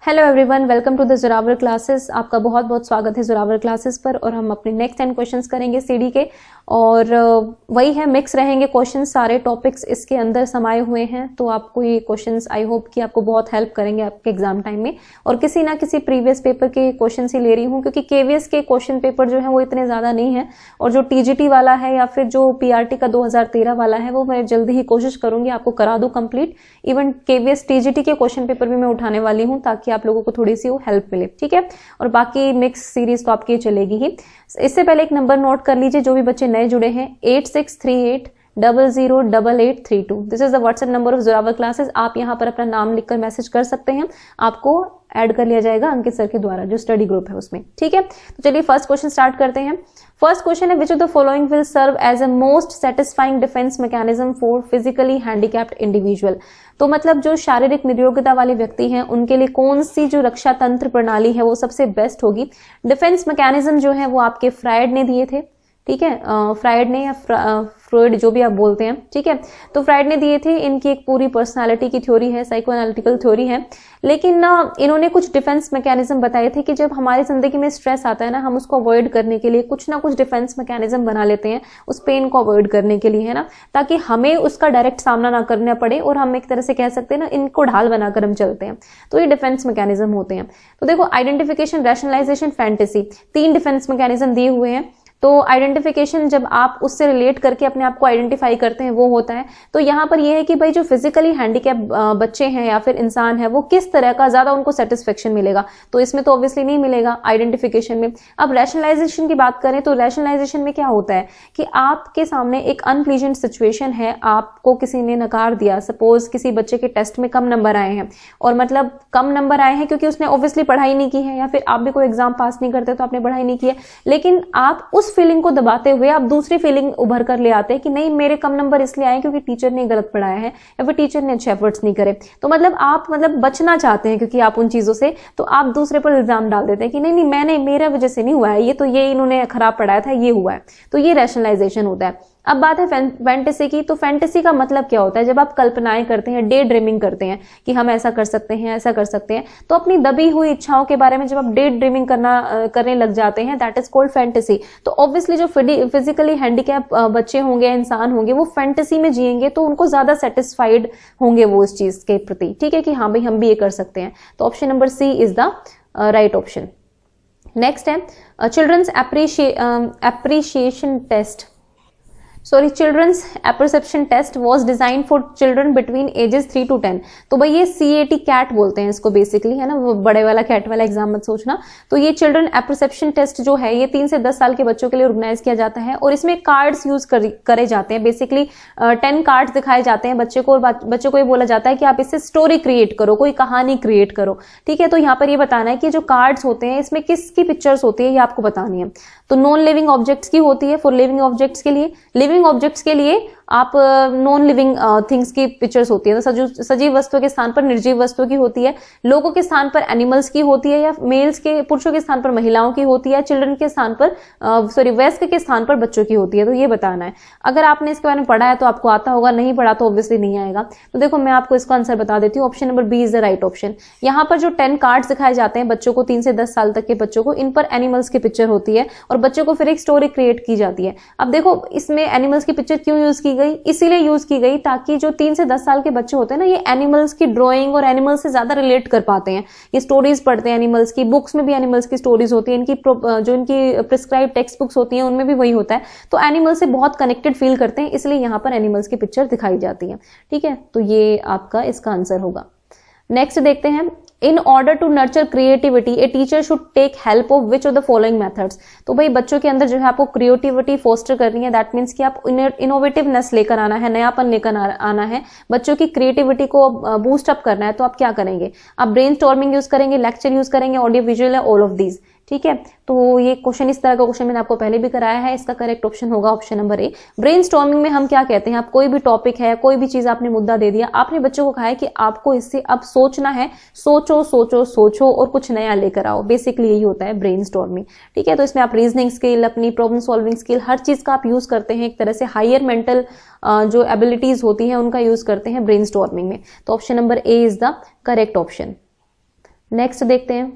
Hello everyone, welcome to the Zorawar classes. आपका बहुत बहुत स्वागत है जोरावर क्लासेस पर। और हम अपने नेक्स्ट 10 क्वेश्चंस करेंगे सीडी के, और वही है, मिक्स रहेंगे क्वेश्चन, सारे टॉपिक्स इसके अंदर समाये हुए हैं। तो आपको ये क्वेश्चंस आई होप कि आपको बहुत हेल्प करेंगे आपके एग्जाम टाइम में। और किसी ना किसी प्रीवियस पेपर के क्वेश्चन ही ले रही हूँ, क्योंकि केवीएस के क्वेश्चन पेपर जो है वो इतने ज्यादा नहीं है, और जो टीजीटी वाला है या फिर जो पीआरटी का 2013 वाला है वो मैं जल्दी ही कोशिश करूंगी आपको करा दूं कंप्लीट। इवन केवीएस टीजीटी के क्वेश्चन पेपर भी मैं उठाने वाली हूँ, ताकि आप लोगों को थोड़ी सी वो हेल्प मिले, ठीक है। और बाकी मिक्स सीरीज तो आपकी चलेगी ही। इससे पहले एक नंबर नोट कर लीजिए, जो भी बच्चे नए जुड़े हैं, 8638008832। This is the WhatsApp number of Zorawar classes. आप यहाँ पर अपना नाम लिखकर मैसेज कर सकते हैं, आपको ऐड कर लिया जाएगा अंकित सर के द्वारा, जो स्टडी ग्रुप है उसमें, ठीक है। तो चलिए फर्स्ट क्वेश्चन स्टार्ट करते हैं। फर्स्ट क्वेश्चन है, which of the following will serve as a most satisfying defence mechanism for physically handicapped individual. तो मतलब जो शारीरिक निर्योग्यता वाले व्यक्ति हैं उनके लिए कौन सी जो रक्षा तंत्र प्रणाली है वो सबसे बेस्ट होगी। डिफेंस मैकेनिज्म जो है वो आपके फ्रायड ने दिए थे, ठीक है। फ्रायड ने या फ्रॉयड, जो भी आप बोलते हैं, ठीक है। तो फ्रायड ने दिए थे। इनकी एक पूरी पर्सनालिटी की थ्योरी है, साइको एनालिटिकल थ्योरी है। लेकिन इन्होंने कुछ डिफेंस मैकेनिज्म बताए थे कि जब हमारी जिंदगी में स्ट्रेस आता है ना, हम उसको अवॉइड करने के लिए कुछ ना कुछ डिफेंस मैकेनिज्म बना लेते हैं, उस पेन को अवॉइड करने के लिए, है ना, ताकि हमें उसका डायरेक्ट सामना ना करना पड़े, और हम एक तरह से कह सकते हैं ना, इनको ढाल बनाकर हम चलते हैं। तो ये डिफेंस मैकेनिज्म होते हैं। तो देखो, identification, rationalisation, fantasy, 3 defence mechanism दिए हुए हैं। तो आइडेंटिफिकेशन, जब आप उससे रिलेट करके अपने आप को आइडेंटिफाई करते हैं, वो होता है। तो यहाँ पर ये है कि भाई जो फिजिकली हैंडीकैप बच्चे हैं या फिर इंसान है, वो किस तरह का ज्यादा उनको सेटिस्फेक्शन मिलेगा। तो इसमें तो ऑब्वियसली नहीं मिलेगा आइडेंटिफिकेशन में। अब रैशनलाइजेशन की बात करें तो रैशनलाइजेशन में क्या होता है कि आपके सामने एक अनप्लीजेंट सिचुएशन है, आपको किसी ने नकार दिया। सपोज किसी बच्चे के टेस्ट में कम नंबर आए हैं, और मतलब कम नंबर आए हैं क्योंकि उसने ऑब्वियसली पढ़ाई नहीं की है, या फिर आप भी कोई एग्जाम पास नहीं करते तो आपने पढ़ाई नहीं की है, लेकिन आप उस फीलिंग को दबाते हुए आप दूसरी फीलिंग उभर कर ले आते हैं कि नहीं, मेरे कम नंबर इसलिए आए क्योंकि टीचर ने गलत पढ़ाया है, या फिर टीचर ने अच्छे एफर्ट्स नहीं करे। तो मतलब आप बचना चाहते हैं क्योंकि आप उन चीजों से, तो आप दूसरे पर इल्जाम डाल देते हैं कि नहीं मैंने, मेरा वजह से नहीं हुआ है, ये तो ये इन्होंने खराब पढ़ाया था, ये हुआ है। तो ये रैशनलाइजेशन होता है। अब बात है फैंटेसी की। तो फैंटेसी का मतलब क्या होता है, जब आप कल्पनाएं करते हैं, डे ड्रीमिंग करते हैं कि हम ऐसा कर सकते हैं, ऐसा कर सकते हैं, तो अपनी दबी हुई इच्छाओं के बारे में जब आप डे ड्रीमिंग करने लग जाते हैं, दैट इज कॉल्ड फैंटेसी। तो ऑब्वियसली जो फिजिकली हैंडीकैप बच्चे होंगे, इंसान होंगे, वो फैंटेसी में जिएंगे, तो उनको ज्यादा सेटिस्फाइड होंगे वो इस चीज के प्रति, ठीक है, कि हाँ भाई हम भी ये कर सकते हैं। तो option number c is the right option. Next है children's appreciation test, children's apperception test was design for children between ages 3 to 10। तो भाई ये CAT कैट बोलते हैं इसको बेसिकली, है ना, वो बड़े वाला कैट वाला एग्जाम मत सोचना। तो ये चिल्ड्रन एपरसेप्शन टेस्ट जो है ये 3 से 10 साल के बच्चों के लिए ऑर्गेनाइज किया जाता है, और इसमें कार्ड्स यूज करे जाते हैं। बेसिकली 10 कार्ड्स दिखाए जाते हैं बच्चे को, और बच्चों को ये बोला जाता है कि आप इससे स्टोरी क्रिएट करो, कोई कहानी क्रिएट करो, ठीक है। तो यहाँ पर ये बताना है कि जो कार्ड्स होते हैं इसमें किसकी पिक्चर्स होती है, ये आपको बतानी है। तो नॉन लिविंग ऑब्जेक्ट्स की होती है, फॉर लिविंग ऑब्जेक्ट्स के लिए, लिविंग ऑब्जेक्ट्स के लिए आप नॉन लिविंग थिंग्स की पिक्चर्स होती है। तो सजीव वस्तुओं के स्थान पर निर्जीव वस्तुओं की होती है, लोगों के स्थान पर एनिमल्स की होती है, या मेल्स के, पुरुषों के स्थान पर महिलाओं की होती है, चिल्ड्रन के स्थान पर वयस्क के स्थान पर बच्चों की होती है। तो ये बताना है। अगर आपने इसके बारे में पढ़ा है तो आपको आता होगा, नहीं पढ़ा तो ऑब्वियसली नहीं आएगा। तो देखो मैं आपको इसका आंसर बता देती हूँ। Option number B is the right option. यहाँ पर जो 10 कार्ड्स दिखाए जाते हैं बच्चों को, 3 से 10 साल तक के बच्चों को, इन पर एनिमल्स की पिक्चर होती है, और बच्चों को फिर एक स्टोरी क्रिएट की जाती है। अब देखो इसमें एनिमल्स की पिक्चर क्यों यूज की गई, इसीलिए यूज की गई ताकि जो 3 से 10 साल के बच्चे होते हैं ना, ये एनिमल्स की ड्राइंग और एनिमल्स से ज्यादा रिलेट कर पाते हैं। ये स्टोरीज पढ़ते हैं एनिमल्स की, बुक्स में भी एनिमल्स की स्टोरीज होती है, जो इनकी प्रिस्क्राइब टेक्स्ट बुक्स होती हैं उनमें भी वही होता है। तो एनिमल से बहुत कनेक्टेड फील करते हैं, इसलिए यहाँ पर एनिमल्स की पिक्चर दिखाई जाती है, ठीक है। तो ये आपका इसका आंसर होगा। नेक्स्ट देखते हैं, in order to nurture creativity a teacher should take help of which of the following methods. तो भाई बच्चों के अंदर जो है आपको क्रिएटिविटी फोस्टर करनी है, दैट मीन्स कि आप इनोवेटिवनेस लेकर आना है, नयापन लेकर आना है, बच्चों की क्रिएटिविटी को बूस्ट अप करना है। तो आप क्या करेंगे, आप ब्रेनस्टॉर्मिंग यूज करेंगे, लेक्चर यूज करेंगे, ऑडियो विजुअल है, ऑल ऑफ दीज, ठीक है। तो ये क्वेश्चन, इस तरह का क्वेश्चन मैंने आपको पहले भी कराया है। इसका करेक्ट ऑप्शन होगा ऑप्शन नंबर ए। ब्रेनस्टॉर्मिंग में हम क्या कहते हैं, आप कोई भी टॉपिक है, कोई भी चीज आपने मुद्दा दे दिया, आपने बच्चों को कहा है कि आपको इससे अब सोचना है, सोचो सोचो सोचो और कुछ नया लेकर आओ। बेसिकली यही होता है ब्रेनस्टॉर्मिंग, ठीक है। तो इसमें आप रीजनिंग स्किल, अपनी प्रॉब्लम सॉल्विंग स्किल, हर चीज का आप यूज करते हैं, एक तरह से हायर मेंटल जो एबिलिटीज होती हैं उनका यूज करते हैं ब्रेनस्टॉर्मिंग में। तो option number A is the correct option. Next देखते हैं,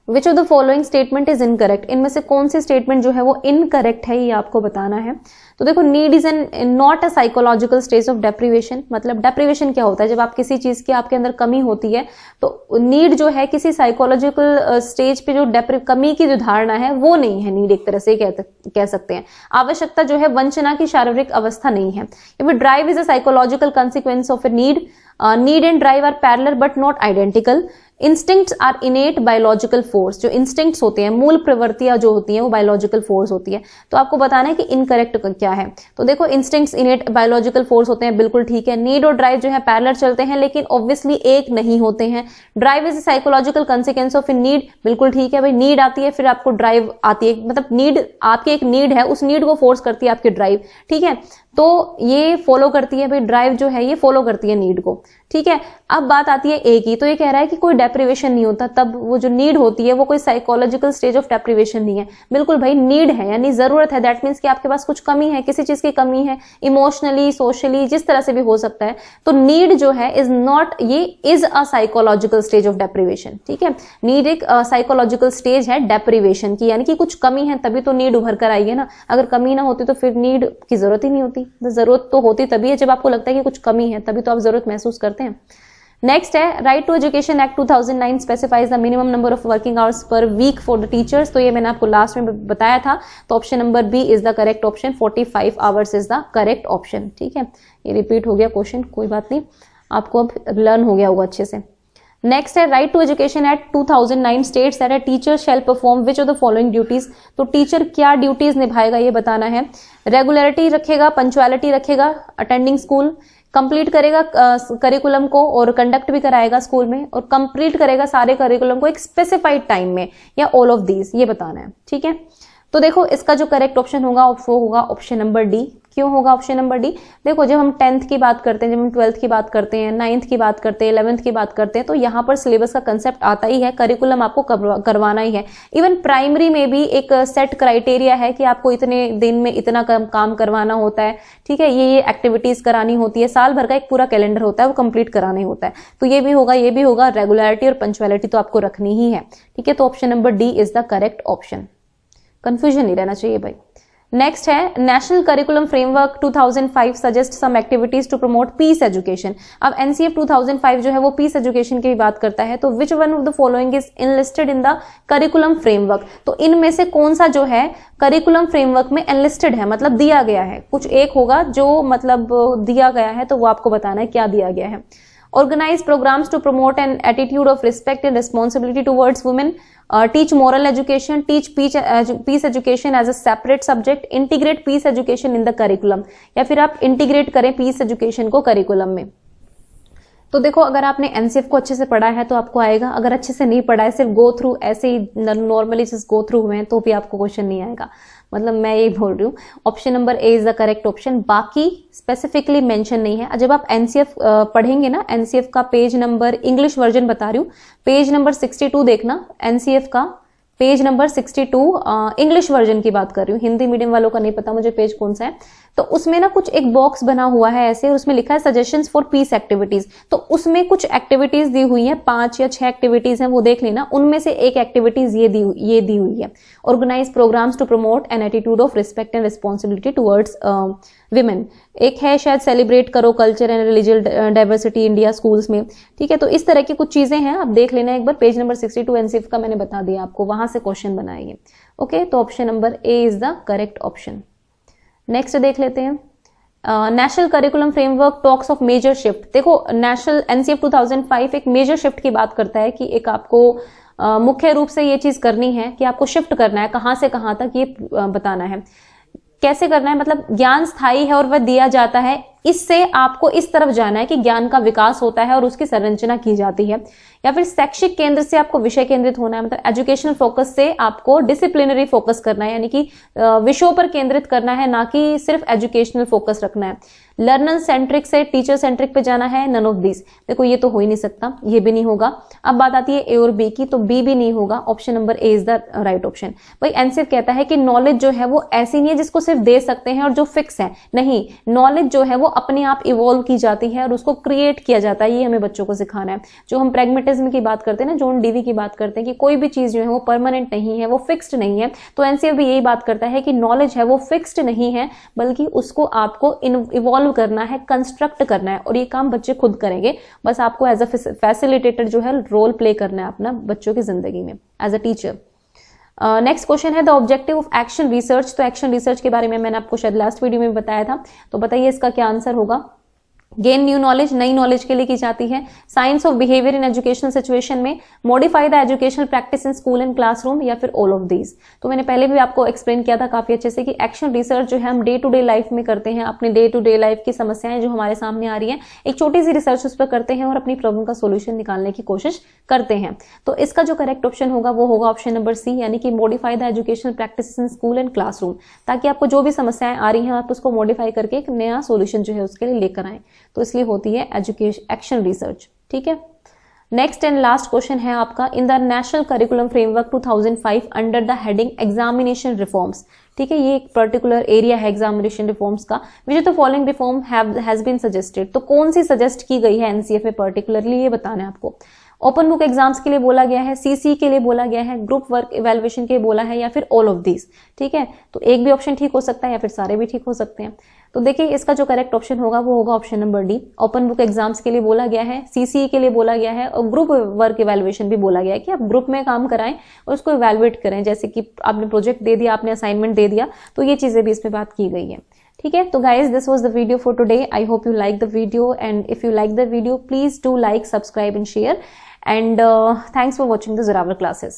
विच of the following statement is incorrect, इनमें से कौन सी स्टेटमेंट जो है वो इनकरेक्ट है, ये आपको बताना है। तो देखो, need is an not a psychological stage of deprivation, मतलब डेप्रीवेशन क्या होता है, जब आप किसी चीज की आपके अंदर कमी होती है तो नीड जो है किसी साइकोलॉजिकल स्टेज पे जो कमी की जो धारणा है वो नहीं है, नीड एक तरह से कह सकते हैं। आवश्यकता जो है वंचना की शारीरिक अवस्था नहीं है। या फिर drive is a psychological consequence of a need, need and drive are parallel but not identical, instincts are innate biological force, जो इंस्टिंक्ट्स होते हैं, मूल प्रवृत्तियां जो होती हैं वो बायोलॉजिकल फोर्स होती है। तो आपको बताना है कि इनकरेक्ट क्या है। तो देखो, इंस्टिंक्ट्स इनेट बायोलॉजिकल फोर्स होते हैं, बिल्कुल ठीक है। नीड और ड्राइव जो है पैरेलल चलते हैं लेकिन ऑब्वियसली एक नहीं होते हैं। Drive is psychological consequence of a need, बिल्कुल ठीक है भाई, नीड आती है फिर आपको ड्राइव आती है, मतलब नीड, आपकी एक नीड है, उस नीड को फोर्स करती है आपकी ड्राइव, ठीक है। तो ये फॉलो करती है भाई, ड्राइव जो है ये फॉलो करती है नीड को, ठीक है। अब बात आती है ए की, तो ये कह रहा है कि कोई डेप्रीवेशन नहीं होता, तब वो जो नीड होती है वो कोई साइकोलॉजिकल स्टेज ऑफ डेप्रीवेशन नहीं है। बिल्कुल भाई, नीड है यानी जरूरत है, दैट मीन्स कि आपके पास कुछ कमी है, किसी चीज की कमी है, इमोशनली, सोशली, जिस तरह से भी हो सकता है। तो नीड जो है इज नॉट, ये is a psychological stage of deprivation, ठीक है। नीड एक साइकोलॉजिकल स्टेज है डेप्रीवेशन की, यानी कि कुछ कमी है तभी तो नीड उभर कर आई है ना। अगर कमी ना होती तो फिर नीड की जरूरत ही नहीं होती। जरूरत तो होती तभी है जब आपको लगता है कि कुछ कमी है, तभी तो आप जरूरत महसूस करते हैं। नेक्स्ट है, right to education act 2009 specifies the minimum number of working hours per week for the teachers. तो ये मैंने आपको लास्ट में बताया था, तो option number B is the correct option, 45 hours is the correct option, ठीक है। ये रिपीट हो गया क्वेश्चन, कोई बात नहीं, आपको अब लर्न हो गया होगा अच्छे से। नेक्स्ट है, right to education act 2009 states that a teacher shall perform which of the following duties. तो टीचर क्या ड्यूटीज निभाएगा ये बताना है। रेगुलरिटी रखेगा, पंचुअलिटी रखेगा, अटेंडिंग स्कूल, कंप्लीट करेगा करिकुलम को और कंडक्ट भी कराएगा स्कूल में, और कंप्लीट करेगा सारे करिकुलम को एक स्पेसिफाइड टाइम में, या ऑल ऑफ दीज, ये बताना है, ठीक है। तो देखो, इसका जो करेक्ट ऑप्शन होगा वो होगा ऑप्शन नंबर डी। क्यों होगा ऑप्शन नंबर डी? देखो, जब हम 10th की बात करते हैं, जब हम 12th की बात करते हैं, 9th की बात करते हैं, 11th की बात करते हैं, तो यहाँ पर सिलेबस का कंसेप्ट आता ही है, करिकुलम आपको करवाना ही है। इवन प्राइमरी में भी एक सेट क्राइटेरिया है कि आपको इतने दिन में इतना काम करवाना होता है, ठीक है, ये एक्टिविटीज करानी होती है, साल भर का एक पूरा कैलेंडर होता है, वो कंप्लीट कराना ही होता है। तो ये भी होगा, ये भी होगा, रेगुलरिटी और पंचुअलिटी तो आपको रखनी ही है, ठीक है। तो option number D is the correct option, confusion नहीं रहना चाहिए भाई। नेक्स्ट है, national curriculum framework 2005 suggest some activities to promote peace education. अब एनसीएफ 2005 जो है वो पीस एजुकेशन की बात करता है, तो which one of the following is enlisted in the curriculum framework. तो इनमें से कौन सा जो है करिकुलम फ्रेमवर्क में एनलिस्टेड है, मतलब दिया गया है, कुछ एक होगा जो मतलब दिया गया है, तो वो आपको बताना है क्या दिया गया है। Organize programs to promote an attitude of respect and responsibility towards women, teach moral education, teach peace education as a separate subject, integrate peace education in the curriculum, या फिर आप integrate करें peace education को curriculum में। तो देखो, अगर आपने एनसीएफ को अच्छे से पढ़ा है तो आपको आएगा, अगर अच्छे से नहीं पढ़ा है, सिर्फ गो थ्रू ऐसे ही नॉर्मली जस्ट गो थ्रू हुए हैं, तो भी आपको क्वेश्चन नहीं आएगा, मतलब मैं यही बोल रही हूँ। Option number A is the correct option, बाकी स्पेसिफिकली मेंशन नहीं है। जब आप एनसीएफ पढ़ेंगे ना, एनसीएफ का पेज नंबर, इंग्लिश वर्जन बता रही हूँ, पेज नंबर 62 देखना, एनसीएफ का पेज नंबर 62, इंग्लिश वर्जन की बात कर रही हूँ, हिंदी मीडियम वालों का नहीं पता मुझे पेज कौन सा है। तो उसमें ना कुछ एक बॉक्स बना हुआ है ऐसे, उसमें लिखा है सजेशंस फॉर पीस एक्टिविटीज। तो उसमें कुछ एक्टिविटीज दी हुई है, 5 या 6 एक्टिविटीज हैं, वो देख लेना। उनमें से एक एक्टिविटीज ये दी हुई है, organise programmes to promote an attitude of respect and responsibility towards women. एक है शायद सेलिब्रेट करो culture and religious diversity India schools में, ठीक है। तो इस तरह की कुछ चीजें हैं, आप देख लेना एक बार, पेज नंबर 62 एनसीएफ का मैंने बता दिया आपको, वहां से क्वेश्चन बनाएंगे, ओके। तो option number A is the correct option. Next देख लेते हैं, national curriculum framework talks of major shift. देखो, नेशनल एनसीएफ 2005 एक मेजर शिफ्ट की बात करता है कि एक आपको मुख्य रूप से ये चीज करनी है कि आपको शिफ्ट करना है, कहां से कहां तक ये बताना है, कैसे करना है, मतलब ज्ञान स्थायी है और वह दिया जाता है, इससे आपको इस तरफ जाना है कि ज्ञान का विकास होता है और उसकी संरचना की जाती है। या फिर शैक्षिक केंद्र से आपको विषय केंद्रित होना है, मतलब एजुकेशनल फोकस से आपको डिसिप्लिनरी फोकस करना है, यानी कि विषयों पर केंद्रित करना है, ना कि सिर्फ एजुकेशनल फोकस रखना है। लर्नर सेंट्रिक से टीचर सेंट्रिक पे जाना है, नन ऑफ दिस। देखो, ये तो हो ही नहीं सकता, ये भी नहीं होगा। अब बात आती है ए और बी की, तो बी भी नहीं होगा, option number A is the right option. भाई एनसीएफ कहता है कि नॉलेज जो है वो ऐसी नहीं है जिसको सिर्फ दे सकते हैं और जो फिक्स है, नहीं, नॉलेज जो है वो अपने आप इवॉल्व की जाती है और उसको क्रिएट किया जाता है, ये हमें बच्चों को सिखाना है। जो हम प्रैग्मेटिज्म की बात करते हैं ना, जॉन डीवी की बात करते हैं कि कोई भी चीज जो है वो परमानेंट नहीं है, वो फिक्स्ड नहीं है, तो एनसीएफ भी यही बात करता है कि नॉलेज है वो फिक्स्ड नहीं है, बल्कि उसको आपको इवॉल्व करना है, कंस्ट्रक्ट करना है, और ये काम बच्चे खुद करेंगे। बस आपको एज अ फैसिलिटेटर जो है रोल प्ले करना है अपना बच्चों की जिंदगी में as a teacher. Next question है the objective of action research. तो एक्शन रिसर्च के बारे में मैंने आपको शायद लास्ट वीडियो में बताया था, तो बताइए इसका क्या आंसर होगा। गेन न्यू नॉलेज, नई नॉलेज के लिए की जाती है। Science of behaviour in educational situation में, modify the educational practice in school and classroom, या फिर ऑल ऑफ दीज। तो मैंने पहले भी आपको एक्सप्लेन किया था काफी अच्छे से कि एक्शन रिसर्च जो है हम डे टू डे लाइफ में करते हैं, अपने डे टू डे लाइफ की समस्याएं जो हमारे सामने आ रही है, एक छोटी सी रिसर्च उस पर करते हैं और अपनी प्रॉब्लम का सोल्यूशन निकालने की कोशिश करते हैं। तो इसका जो करेक्ट ऑप्शन होगा वो होगा ऑप्शन नंबर सी, यानी कि modify the educational practice in school and classroom, ताकि आपको जो भी समस्याएं आ रही हैं आप उसको मॉडिफाई करके एक नया सोल्यूशन जो है उसके लिए लेकर आए, तो इसलिए होती है एजुकेशन एक्शन रिसर्च। ठीक है, नेक्स्ट एंड लास्ट क्वेश्चन है आपका, in the national curriculum framework 2005 under the heading examination reforms. ठीक है, ये एक पर्टिकुलर एरिया है एग्जामिनेशन रिफॉर्म्स का। Which the following reform has been suggested, तो कौन सी सजेस्ट की गई है एनसीएफ में पर्टिकुलरली, ये बताना है आपको। ओपन बुक एग्जाम्स के लिए बोला गया है, सीसी के लिए बोला गया है, ग्रुप वर्क इवैल्यूएशन के लिए बोला है, या फिर ऑल ऑफ दीज। ठीक है, तो एक भी ऑप्शन ठीक हो सकता है या फिर सारे भी ठीक हो सकते हैं। तो देखिए इसका जो करेक्ट ऑप्शन होगा वो होगा option number D. Open book exams के लिए बोला गया है, सीसी के लिए बोला गया है, और ग्रुप वर्क इवैल्यूएशन भी बोला गया है कि आप ग्रुप में काम कराएं और उसको इवैल्यूएट करें, जैसे कि आपने प्रोजेक्ट दे दिया, आपने असाइनमेंट दे दिया, तो ये चीजें भी इसमें बात की गई है। ठीक है, तो guys this was the video for today. I hope you like the video, and if you like the video please do like, subscribe and share, and thanks for watching the Zorawar classes.